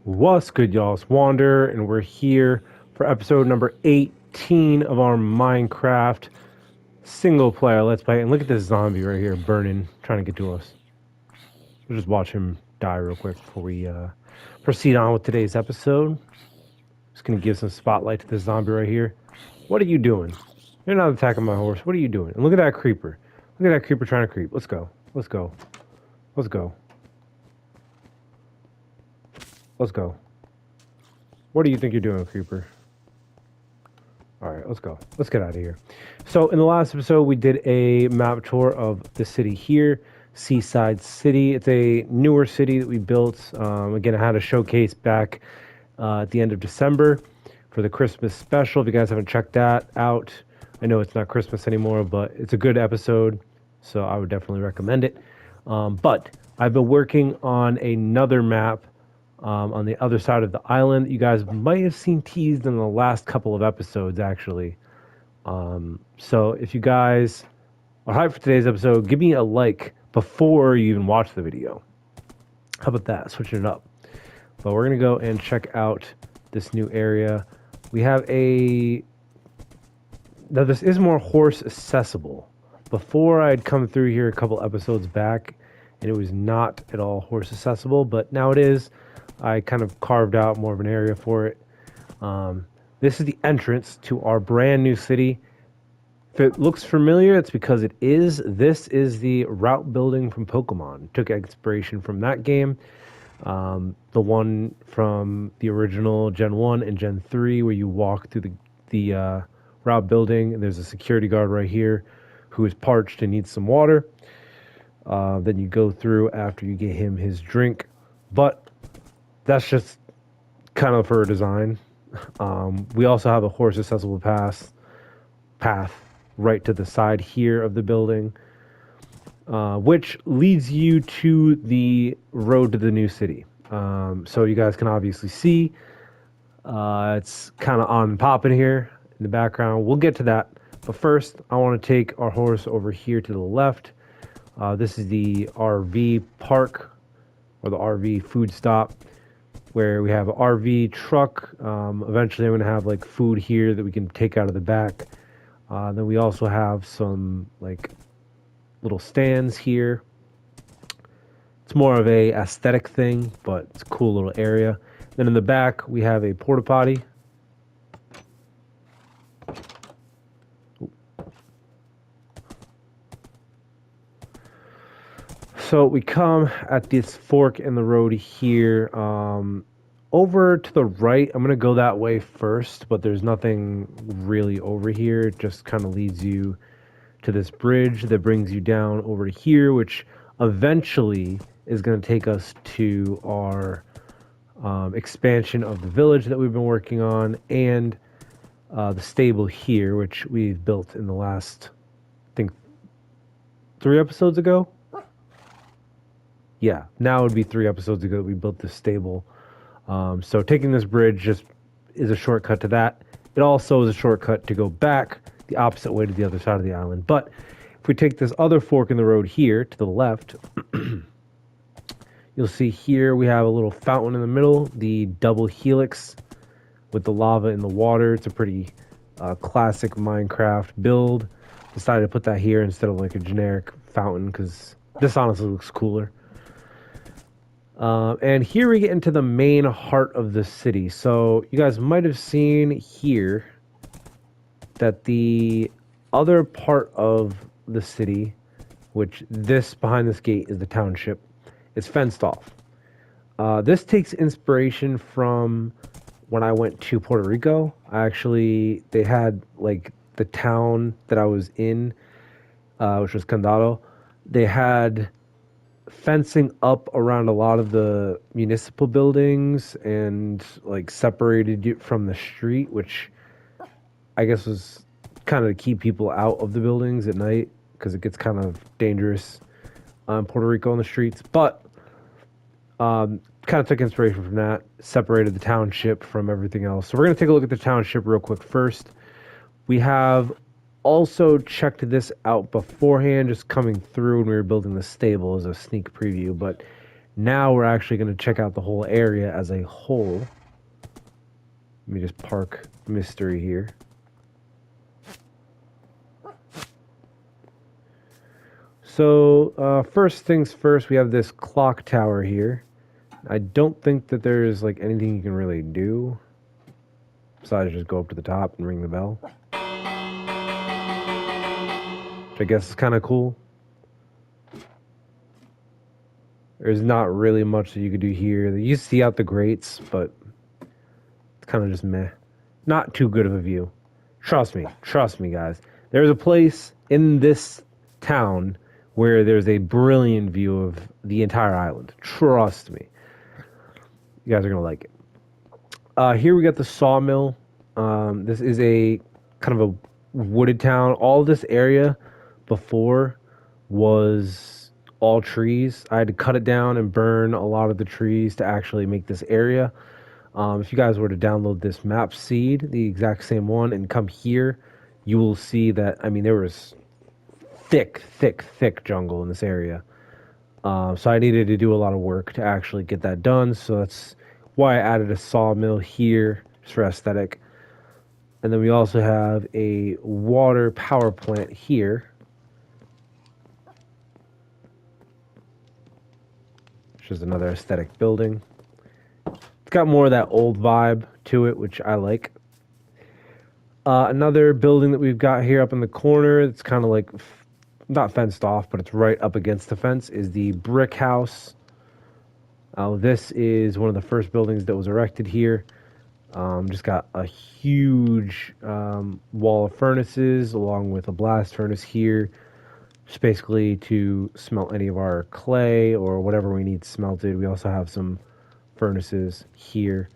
What's good, y'all? It's Wander, and we're here for episode number 18 of our Minecraft single player Let's Play. And look at this zombie right here burning, trying to get to us. We'll just watch him die real quick before we proceed on with today's episode. Just gonna give some spotlight to this zombie right here. What are you doing? You're not attacking my horse. What are you doing? And look at that creeper. Look at that creeper trying to creep. Let's go. Let's go. Let's go. Let's go. What do you think you're doing, creeper? All right, let's go. Let's get out of here. So in the last episode, we did a map tour of the city here, Seaside City. It's a newer city that we built. Again, I had a showcase back at the end of December for the Christmas special. If you guys haven't checked that out, I know it's not Christmas anymore, but it's a good episode, so I would definitely recommend it. But I've been working on another map on the other side of the island. You guys might have seen teased in the last couple of episodes, actually. So if you guys are hyped for today's episode, give me a like before you even watch the video. How about that? Switching it up. But we're going to go and check out this new area. We have a... Now, this is more horse accessible. Before, I'd come through here a couple episodes back, and it was not at all horse accessible, but now it is. I kind of carved out more of an area for it. This is the entrance to our brand new city. If it looks familiar, it's because it is. This is the route building from Pokemon. Took inspiration from that game. The one from the original Gen 1 and Gen 3, where you walk through the route building, and there's a security guard right here who is parched and needs some water. Then you go through after you get him his drink. But that's just kind of for design. We also have a horse accessible path right to the side here of the building, which leads you to the road to the new city. So you guys can obviously see it's kind of on popping here in the background. We'll get to that. But first, I want to take our horse over here to the left. This is the RV park, or the RV food stop, where we have an RV truck. Eventually I'm going to have like food here that we can take out of the back. Then we also have some like little stands here. It's more of a aesthetic thing, but it's a cool little area. Then in the back we have a porta potty. So we come at this fork in the road here. Over to the right, I'm going to go that way first, but there's nothing really over here. It just kind of leads you to this bridge that brings you down over to here, which eventually is going to take us to our expansion of the village that we've been working on, and the stable here, which we've built in the last, I think, 3 episodes ago. Yeah, now it would be 3 episodes ago that we built this stable. So taking this bridge just is a shortcut to that. It also is a shortcut to go back the opposite way to the other side of the island. But if we take this other fork in the road here to the left, you'll see here we have a little fountain in the middle, the double helix with the lava in the water. It's a pretty classic Minecraft build. Decided to put that here instead of like a generic fountain because this honestly looks cooler. And here we get into the main heart of the city. So you guys might have seen here that the other part of the city, which this behind this gate is the township, is fenced off. This takes inspiration from when I went to Puerto Rico. They had like the town that I was in, which was Condado. They had fencing up around a lot of the municipal buildings and like separated you from the street, which I guess was kind of to keep people out of the buildings at night because it gets kind of dangerous in Puerto Rico on the streets. But kind of took inspiration from that, separated the township from everything else. So we're going to take a look at the township real quick first. We have also checked this out beforehand, just coming through when we were building the stable as a sneak preview, but Now we're actually going to check out the whole area as a whole. Let me just park mystery here. So, first things first, we have this clock tower here. I don't think that there's like anything you can really do besides just go up to the top and ring the bell. Which I guess is kind of cool. There's not really much that you could do here. You see out the grates, but it's kind of just meh. Not too good of a view. Trust me, guys. There's a place in this town where there's a brilliant view of the entire island. Trust me. You guys are going to like it. Here we got the sawmill. This is a kind of a wooded town. All this area before was all trees. I had to cut it down and burn a lot of the trees to actually make this area. If you guys were to download this map seed, the exact same one, and come here, you will see that, I mean, there was thick jungle in this area. So I needed to do a lot of work to actually get that done. So that's why I added a sawmill here, just for aesthetic. And then we also have a water power plant here. Which is another aesthetic building. It's got more of that old vibe to it, which I like. Another building that we've got here up in the corner, it's kind of like, not fenced off, but it's right up against the fence, is the brick house. This is one of the first buildings that was erected here. Just got a huge wall of furnaces along with a blast furnace here. Just basically to smelt any of our clay or whatever we need smelted. We also have some furnaces here.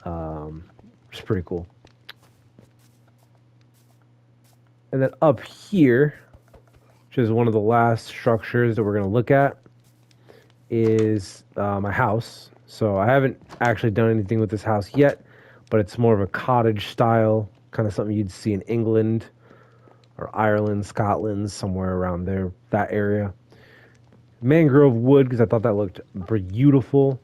Which is pretty cool. And then up here, which is one of the last structures that we're going to look at, is my house. So I haven't actually done anything with this house yet, but it's more of a cottage style, kind of something you'd see in England or Ireland, Scotland, somewhere around there, that area. Mangrove wood, because I thought that looked beautiful.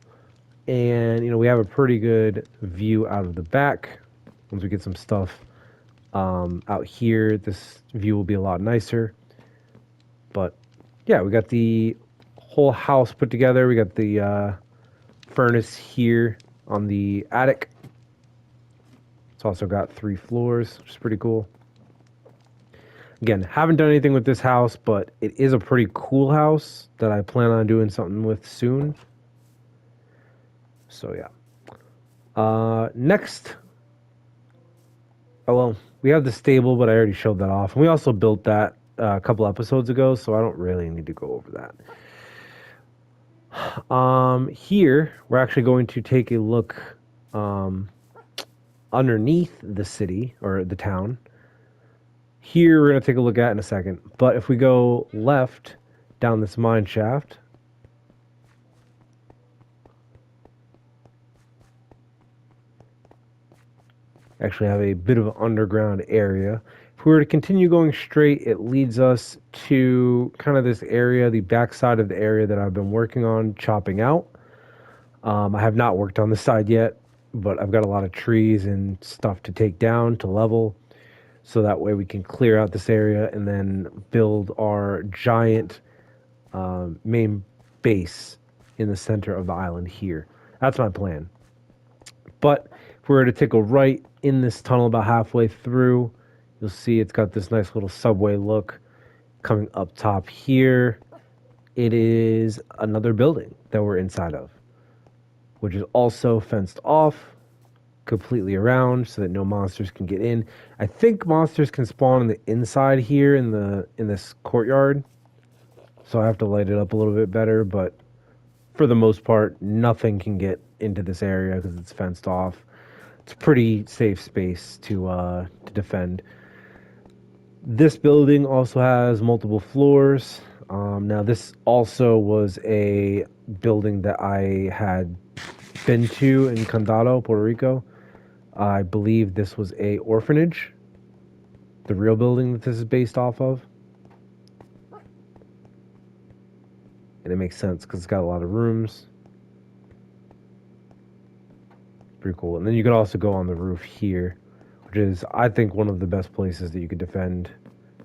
And, you know, we have a pretty good view out of the back. Once we get some stuff out here, this view will be a lot nicer. But, yeah, we got the whole house put together. We got the furnace here on the attic. It's also got 3 floors, which is pretty cool. Again, haven't done anything with this house, but it is a pretty cool house that I plan on doing something with soon. So, yeah. Next. Oh, well, we have the stable, but I already showed that off. And we also built that a couple episodes ago, so I don't really need to go over that. Here, we're actually going to take a look underneath the city, or the town. Here, we're going to take a look at in a second. But if we go left down this mine shaft, actually have a bit of an underground area. If we were to continue going straight, it leads us to kind of this area, the backside of the area that I've been working on chopping out. I have not worked on this side yet, but I've got a lot of trees and stuff to take down to level. So that way we can clear out this area and then build our giant main base in the center of the island here. That's my plan. But if we were to take a right in this tunnel about halfway through, you'll see it's got this nice little subway look coming up top here. It is another building that we're inside of, which is also fenced off completely around so that no monsters can get in. I think monsters can spawn on the inside here in this courtyard, so I have to light it up a little bit better, but for the most part, nothing can get into this area because it's fenced off. It's a pretty safe space to defend. This building also has multiple floors. Now, this also was a building that I had been to in Condado, Puerto Rico. I believe this was a orphanage, the real building that this is based off of. And it makes sense because it's got a lot of rooms. Pretty cool. And then you could also go on the roof here, which is, I think, one of the best places that you could defend,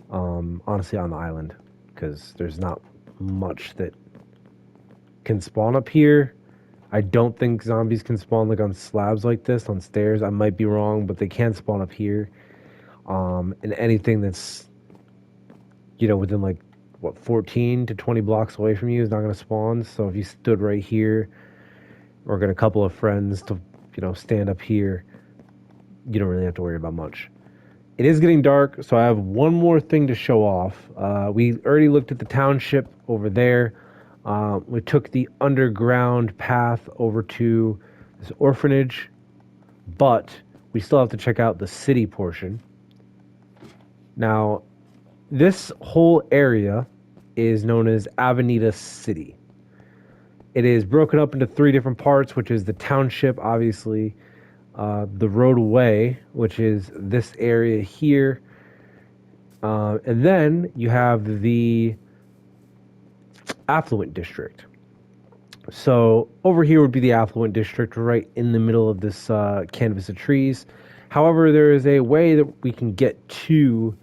honestly, on the island, because there's not much that can spawn up here. I don't think zombies can spawn like on slabs like this, on stairs. I might be wrong, but they can spawn up here. And anything that's, within like, 14 to 20 blocks away from you is not going to spawn. So if you stood right here or get a couple of friends to, stand up here, you don't really have to worry about much. It is getting dark, so I have one more thing to show off. We already looked at the township over there. We took the underground path over to this orphanage, but we still have to check out the city portion. Now, this whole area is known as Avenida City. It is broken up into 3 different parts, which is the township, obviously, the roadway, which is this area here, and then you have the affluent district. So over here would be the affluent district, right in the middle of this canvas of trees. However, there is a way that we can get to,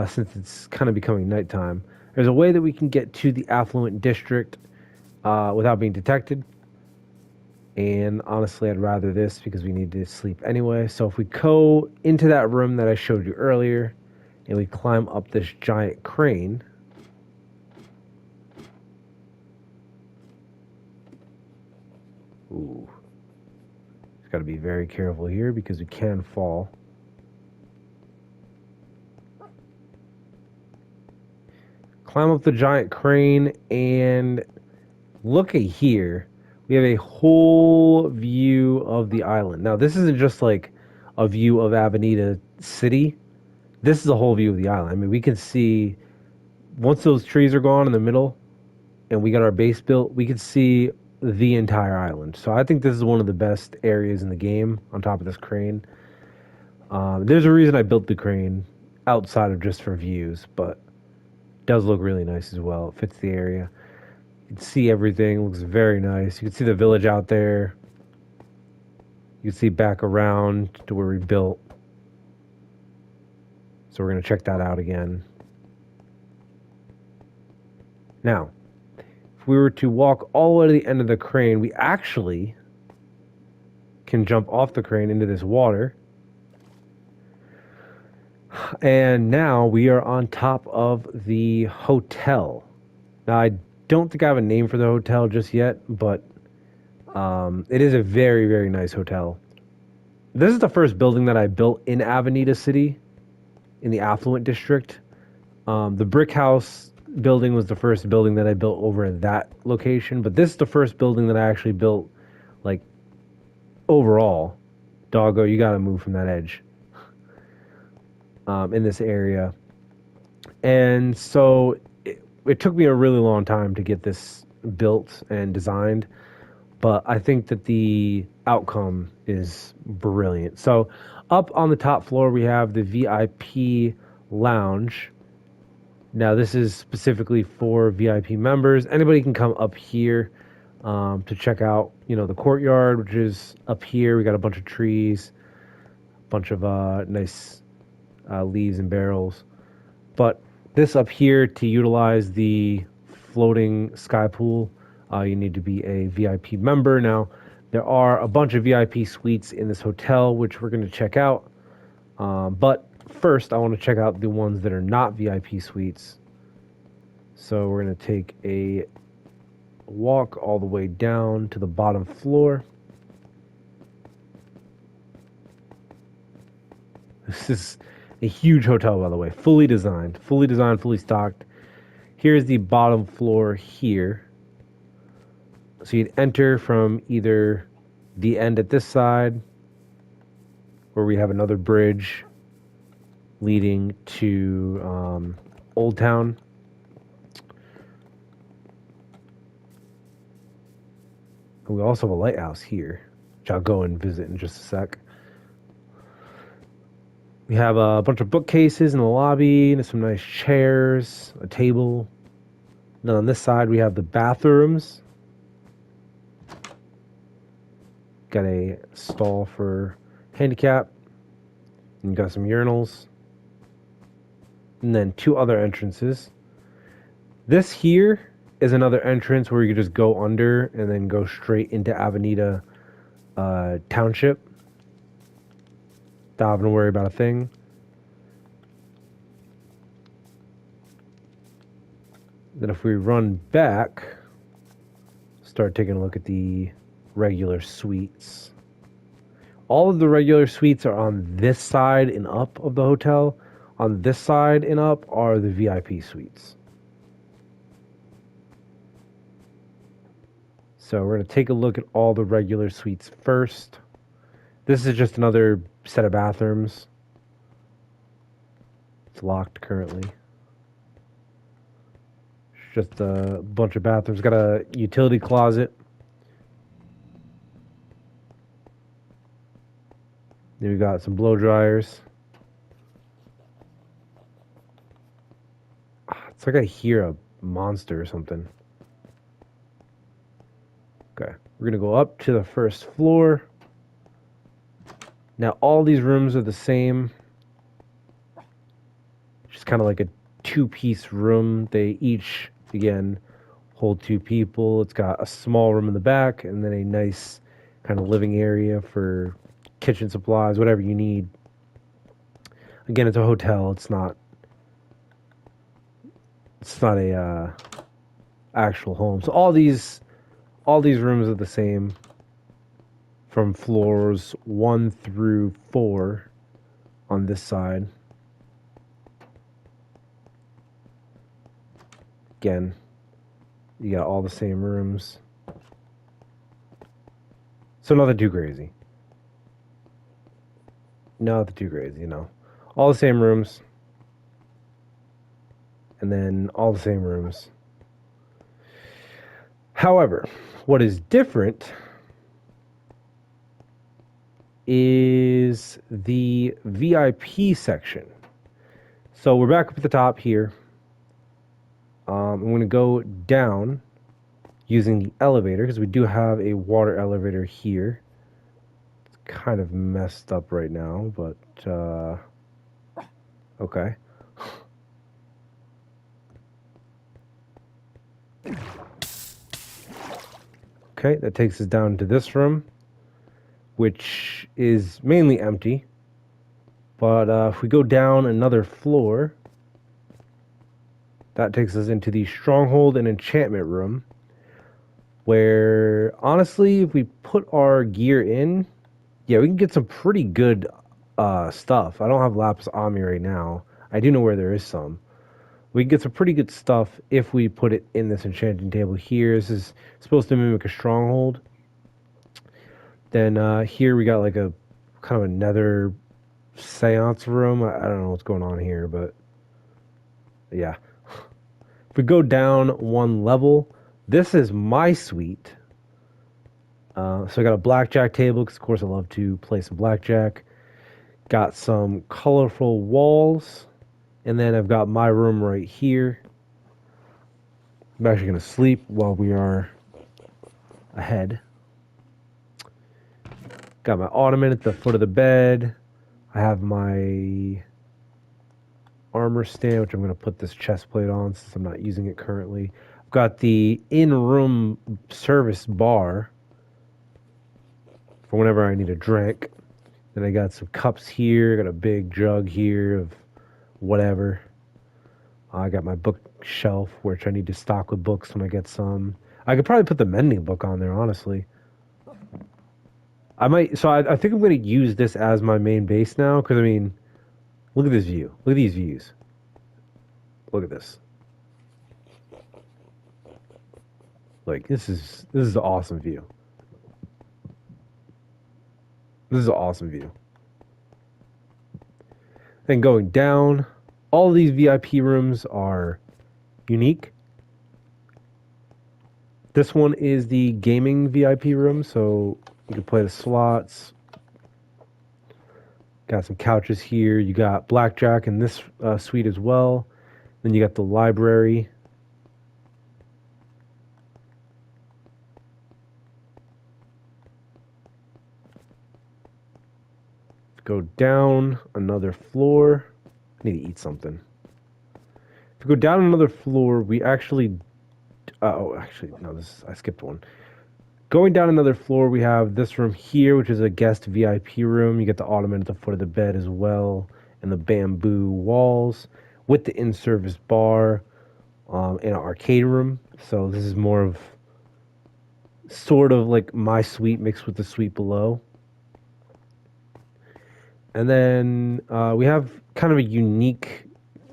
since it's kind of becoming nighttime, there's a way that we can get to the affluent district without being detected. And honestly, I'd rather this because we need to sleep anyway. So if we go into that room that I showed you earlier and we climb up this giant crane, ooh, just got to be very careful here because we can fall. Climb up the giant crane and look at here. We have a whole view of the island. Now, this isn't just like a view of Avenida City. This is a whole view of the island. I mean, we can see, once those trees are gone in the middle and we got our base built, we can see the entire island. So I think this is one of the best areas in the game on top of this crane. There's a reason I built the crane outside of just for views, but it does look really nice as well. It fits the area. You can see everything. Looks very nice. You can see the village out there. You can see back around to where we built. So we're going to check that out again. Now, if we were to walk all the way to the end of the crane, we actually can jump off the crane into this water. And now we are on top of the hotel. Now, I don't think I have a name for the hotel just yet, but it is a very, very nice hotel. This is the first building that I built in Avenida City, in the affluent district. The brick house building was the first building that I built over at that location, but this is the first building that I actually built, like, overall. Doggo, you gotta move from that edge. In this area. And so it took me a really long time to get this built and designed, but I think that the outcome is brilliant. So up on the top floor, we have the VIP lounge. Now, this is specifically for VIP members. Anybody can come up here to check out, the courtyard, which is up here. We got a bunch of trees, a bunch of nice leaves and barrels. But this up here, to utilize the floating sky pool, you need to be a VIP member. Now, there are a bunch of VIP suites in this hotel, which we're going to check out. But first, I want to check out the ones that are not VIP suites. So we're going to take a walk all the way down to the bottom floor. This is a huge hotel, by the way, fully designed, fully stocked. Here's the bottom floor here. So you'd enter from either the end at this side, where we have another bridge leading to Old Town. And we also have a lighthouse here, which I'll go and visit in just a sec. We have a bunch of bookcases in the lobby and some nice chairs, a table. Then on this side, we have the bathrooms. Got a stall for handicap. And got some urinals. And then 2 other entrances. This here is another entrance where you can just go under and then go straight into Avenida Township. Not having to worry about a thing. Then if we run back, start taking a look at the regular suites. All of the regular suites are on this side and up of the hotel. On this side and up are the VIP suites. So we're going to take a look at all the regular suites first. This is just another set of bathrooms. It's locked currently. It's just a bunch of bathrooms. Got a utility closet. Then we got some blow dryers. It's like I hear a monster or something. Okay, we're gonna go up to the first floor. Now all these rooms are the same. Just kind of like a 2-piece room. They each, again, hold 2 people. It's got a small room in the back and then a nice kind of living area for kitchen supplies, whatever you need. Again, it's a hotel. It's not a actual home. So all these rooms are the same from floors 1 through 4 on this side. Again, you got all the same rooms. So nothing too crazy. Nothing too crazy, you know. All the same rooms. And then all the same rooms. However, what is different is the VIP section. So we're back up at the top here. I'm going to go down using the elevator because we do have a water elevator here. It's kind of messed up right now, but okay. Okay, that takes us down to this room, which is mainly empty. But if we go down another floor, that takes us into the Stronghold and Enchantment room, where, honestly, if we put our gear in, yeah, we can get some pretty good stuff. I don't have lapis on me right now. I do know where there is some. We can get some pretty good stuff if we put it in this enchanting table here. This is supposed to mimic a stronghold. Then here we got like a kind of a nether seance room. I don't know what's going on here, but yeah. If we go down 1 level, this is my suite. So I got a blackjack table because, of course, I love to play some blackjack. Got some colorful walls. And then I've got my room right here. I'm actually going to sleep while we are ahead. Got my ottoman at the foot of the bed. I have my armor stand, which I'm going to put this chest plate on since I'm not using it currently. I've got the in-room service bar for whenever I need a drink. Then I got some cups here. Got a big jug here of whatever. I got my bookshelf, which I need to stock with books when I get some. I could probably put the mending book on there, honestly. I might. So I think I'm going to use this as my main base now, because, I mean, look at this view. Look at these views. Look at this. Like, this is an awesome view. This is an awesome view. Then going down, all these VIP rooms are unique. This one is the gaming VIP room, so you can play the slots. Got some couches here. You got blackjack in this suite as well. Then you got the library. go down another floor. I need to eat something. If we go down another floor, we actually... actually, no, I skipped one. Going down another floor, we have this room here, which is a guest VIP room. You get the ottoman at the foot of the bed as well, and the bamboo walls with the in-service bar, and an arcade room. So this is more of sort of like my suite mixed with the suite below. And then we have kind of a unique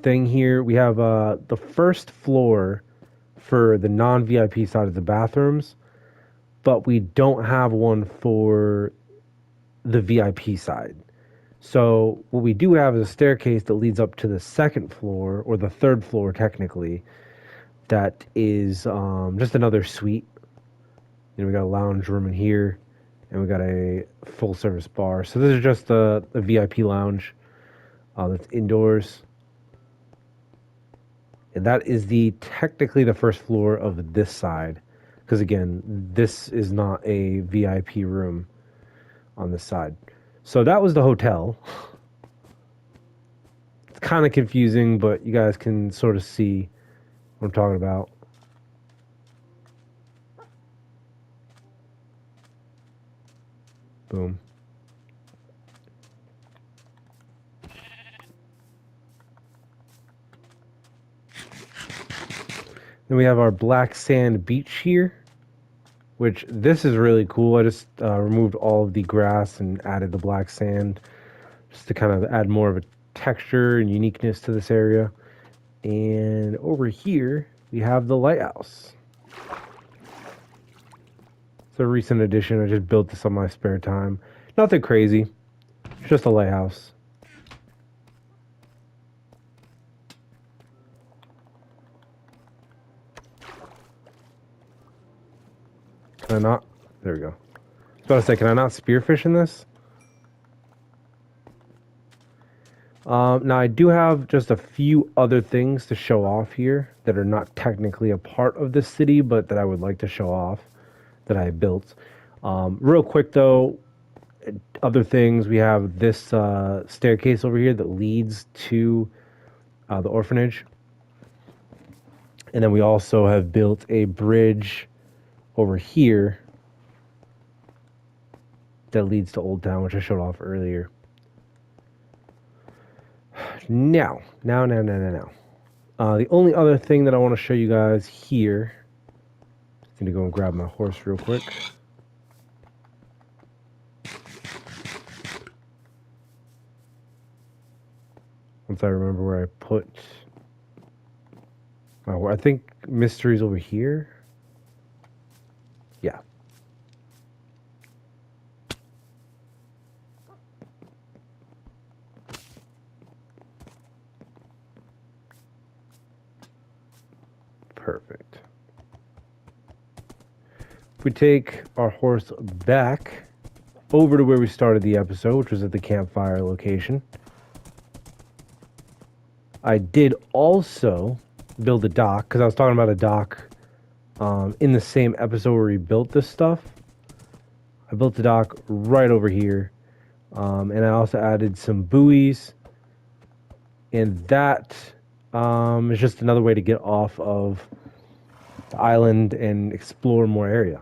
thing here. We have the first floor for the non-VIP side of the bathrooms, but we don't have one for the VIP side. So what we do have is a staircase that leads up to the second floor, or the third floor technically, that is just another suite. You know, we got a lounge room in here, and we got a full service bar. So this is just a VIP lounge that's indoors. And that is technically the first floor of this side. Because again, this is not a VIP room on this side. So that was the hotel. It's kind of confusing, but you guys can sort of see what I'm talking about. Boom. Then we have our black sand beach here, which this is really cool. I just removed all of the grass and added the black sand just to kind of add more of a texture and uniqueness to this area. And over here, we have the lighthouse. It's a recent addition. I just built this on my spare time. Nothing crazy. It's just a lighthouse. Can I not? There we go. I was about to say, can I not spearfish in this? Now, I do have just a few other things to show off here that are not technically a part of this city, but that I would like to show off that I built. Real quick, though, other things, we have this staircase over here that leads to the orphanage. And then we also have built a bridge over here that leads to Old Town, which I showed off earlier. Now. The only other thing that I want to show you guys here, I'm going to go and grab my horse real quick. Once I remember where I put my horse. I think Mystery's over here. Yeah. Perfect. If we take our horse back over to where we started the episode, which was at the campfire location, I did also build a dock, because I was talking about a dock in the same episode where we built this stuff. I built the dock right over here, and I also added some buoys, and that is just another way to get off of the island and explore more area.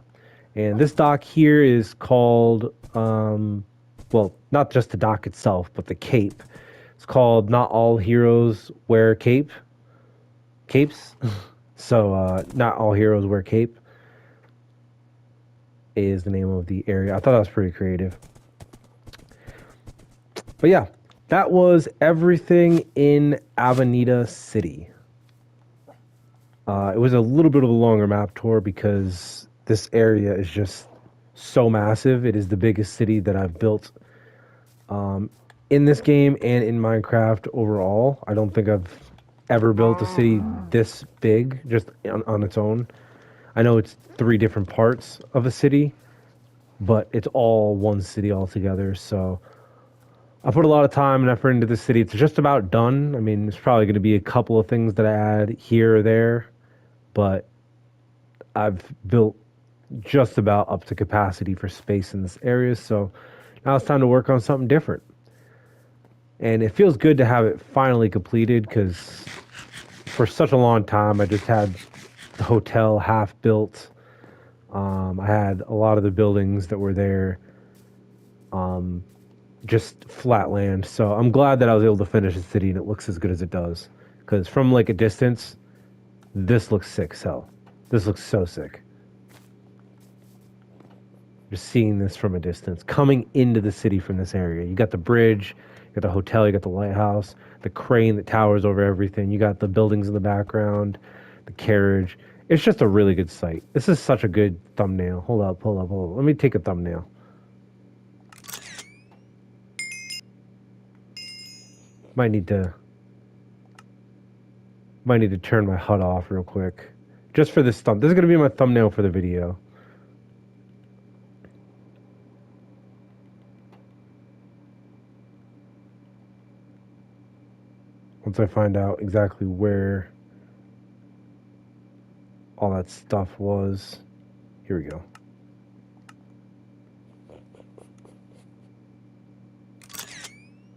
And this dock here is called, well, not just the dock itself, but the cape. It's called Not All Heroes Wear Capes. So, Not All Heroes Wear Cape is the name of the area. I thought that was pretty creative. But yeah, that was everything in Avenida City. It was a little bit of a longer map tour because this area is just so massive. It is the biggest city that I've built in this game and in Minecraft overall. I don't think I've ever built a city this big just on its own. I know it's 3 different parts of a city, but it's all one city altogether. So I put a lot of time and effort into this city. It's just about done. I mean, there's probably going to be a couple of things that I add here or there, but I've built just about up to capacity for space in this area. So now it's time to work on something different. And it feels good to have it finally completed because for such a long time I just had the hotel half built. I had a lot of the buildings that were there just flat land. So I'm glad that I was able to finish the city and it looks as good as it does. Because from like a distance, this looks sick as hell. This looks so sick. Just seeing this from a distance, coming into the city from this area. You got the bridge, you got the hotel, you got the lighthouse, the crane that towers over everything. You got the buildings in the background, the carriage. It's just a really good site. This is such a good thumbnail. Hold up, hold up, hold up. Let me take a thumbnail. Might need to turn my HUD off real quick. Just for this thumb. This is gonna be my thumbnail for the video. Once I find out exactly where all that stuff was. Here we go.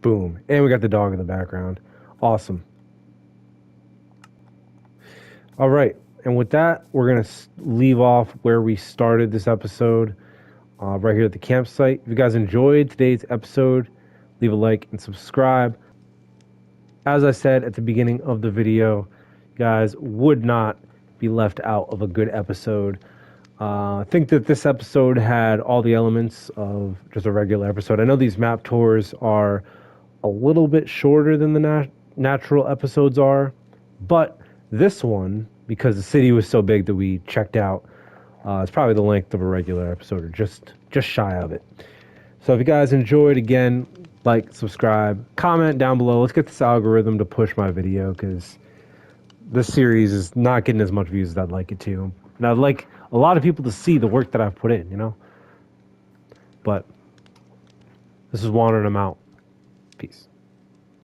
Boom. And we got the dog in the background. Awesome. All right. And with that, we're going to leave off where we started this episode, right here at the campsite. If you guys enjoyed today's episode, leave a like and subscribe. As I said at the beginning of the video, guys would not be left out of a good episode. I think that this episode had all the elements of just a regular episode. I know these map tours are a little bit shorter than the natural episodes are, but this one, because the city was so big that we checked out, it's probably the length of a regular episode, or just shy of it. So if you guys enjoyed, again, like, subscribe, comment down below. Let's get this algorithm to push my video, because this series is not getting as much views as I'd like it to. And I'd like a lot of people to see the work that I've put in, you know? But this is Wandering. I'm out. Peace.